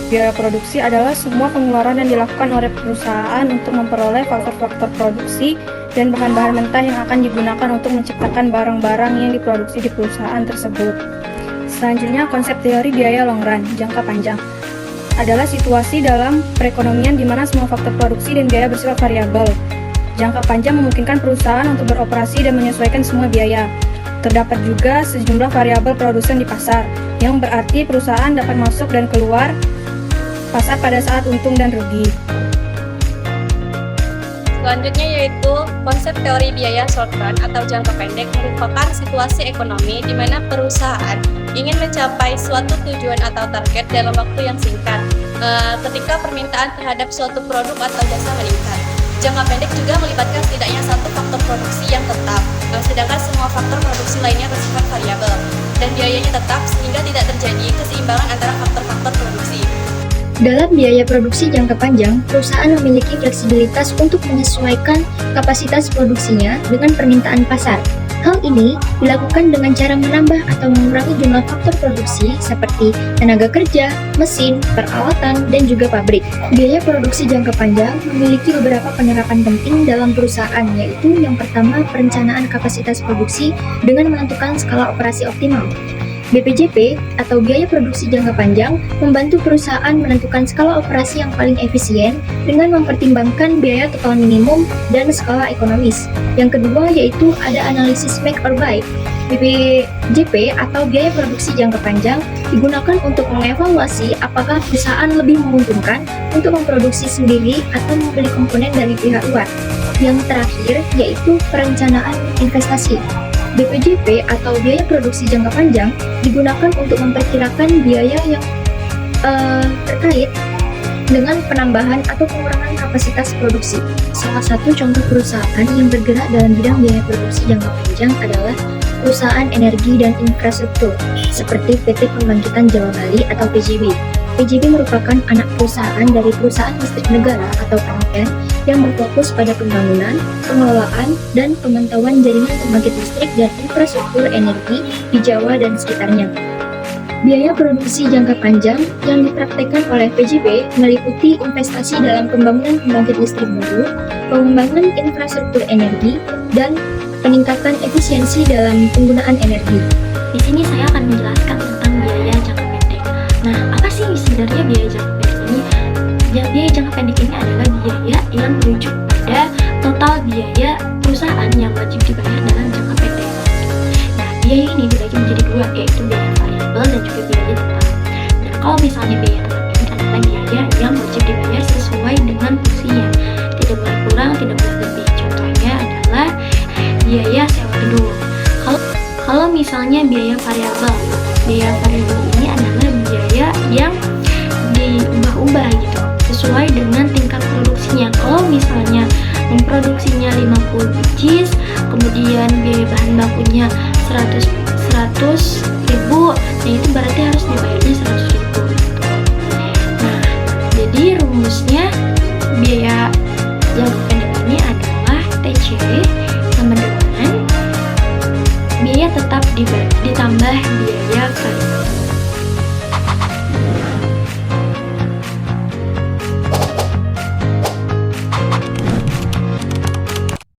Biaya produksi adalah semua pengeluaran yang dilakukan oleh perusahaan untuk memperoleh faktor-faktor produksi dan bahan-bahan mentah yang akan digunakan untuk menciptakan barang-barang yang diproduksi di perusahaan tersebut. Selanjutnya, konsep teori biaya long run, jangka panjang, adalah situasi dalam perekonomian di mana semua faktor produksi dan biaya bersifat variabel. Jangka panjang memungkinkan perusahaan untuk beroperasi dan menyesuaikan semua biaya. Terdapat juga sejumlah variabel produsen di pasar, yang berarti perusahaan dapat masuk dan keluar pasar pada saat untung dan rugi. Selanjutnya yaitu konsep teori biaya short run atau jangka pendek merupakan situasi ekonomi di mana perusahaan ingin mencapai suatu tujuan atau target dalam waktu yang singkat ketika permintaan terhadap suatu produk atau jasa meningkat. Jangka pendek juga melibatkan setidaknya satu faktor produksi yang tetap, sedangkan semua faktor produksi lainnya bersifat variabel dan biayanya tetap sehingga tidak terjadi keseimbangan antara faktor-faktor produksi. Dalam biaya produksi jangka panjang, perusahaan memiliki fleksibilitas untuk menyesuaikan kapasitas produksinya dengan permintaan pasar. Hal ini dilakukan dengan cara menambah atau mengurangi jumlah faktor produksi seperti tenaga kerja, mesin, peralatan, dan juga pabrik. Biaya produksi jangka panjang memiliki beberapa penerapan penting dalam perusahaan, yaitu yang pertama, perencanaan kapasitas produksi dengan menentukan skala operasi optimal. BPJP atau biaya produksi jangka panjang membantu perusahaan menentukan skala operasi yang paling efisien dengan mempertimbangkan biaya total minimum dan skala ekonomis. Yang kedua yaitu ada analisis make or buy. BPJP atau biaya produksi jangka panjang digunakan untuk mengevaluasi apakah perusahaan lebih menguntungkan untuk memproduksi sendiri atau membeli komponen dari pihak luar. Yang terakhir yaitu perencanaan investasi. BPJP atau biaya produksi jangka panjang digunakan untuk memperkirakan biaya yang terkait dengan penambahan atau pengurangan kapasitas produksi. Salah satu contoh perusahaan yang bergerak dalam bidang biaya produksi jangka panjang adalah perusahaan energi dan infrastruktur, seperti PT Pembangkitan Jawa Bali atau PJB. PJB merupakan anak perusahaan dari perusahaan listrik negara atau PLN yang berfokus pada pembangunan, pengelolaan, dan pemantauan jaringan pembangkit listrik dan infrastruktur energi di Jawa dan sekitarnya. Biaya produksi jangka panjang yang dipraktekkan oleh PJB meliputi investasi dalam pembangunan pembangkit listrik baru, pengembangan infrastruktur energi, dan peningkatan efisiensi dalam penggunaan energi. Di sini saya akan menjelaskan tentang biaya jangka pendek. Nah, apa sih sebenarnya biaya jangka pendek ini? Biaya jangka pendek ini adalah biaya yang merujuk pada total biaya perusahaan yang wajib dibayar dalam jangka pendek. Nah, biaya ini dibagi menjadi dua, yaitu biaya variabel dan juga biaya tetap. Nah, kalau misalnya biaya tetap ini adalah biaya yang wajib dibayar sesuai dengan fungsinya, tidak boleh kurang, tidak boleh lebih. Contohnya adalah biaya sewa gedung. Kalau misalnya biaya variabel ini adalah biaya yang diubah-ubah gitu sesuai dengan tingkat produksinya. Kalau misalnya memproduksinya 50 biji, kemudian biaya bahan bakunya 100 ribu, nah itu berarti harus dibayarnya 100 ribu gitu. Nah, jadi rumusnya biaya jangka pendek ini adalah TC sama dengan biaya tetap ditambah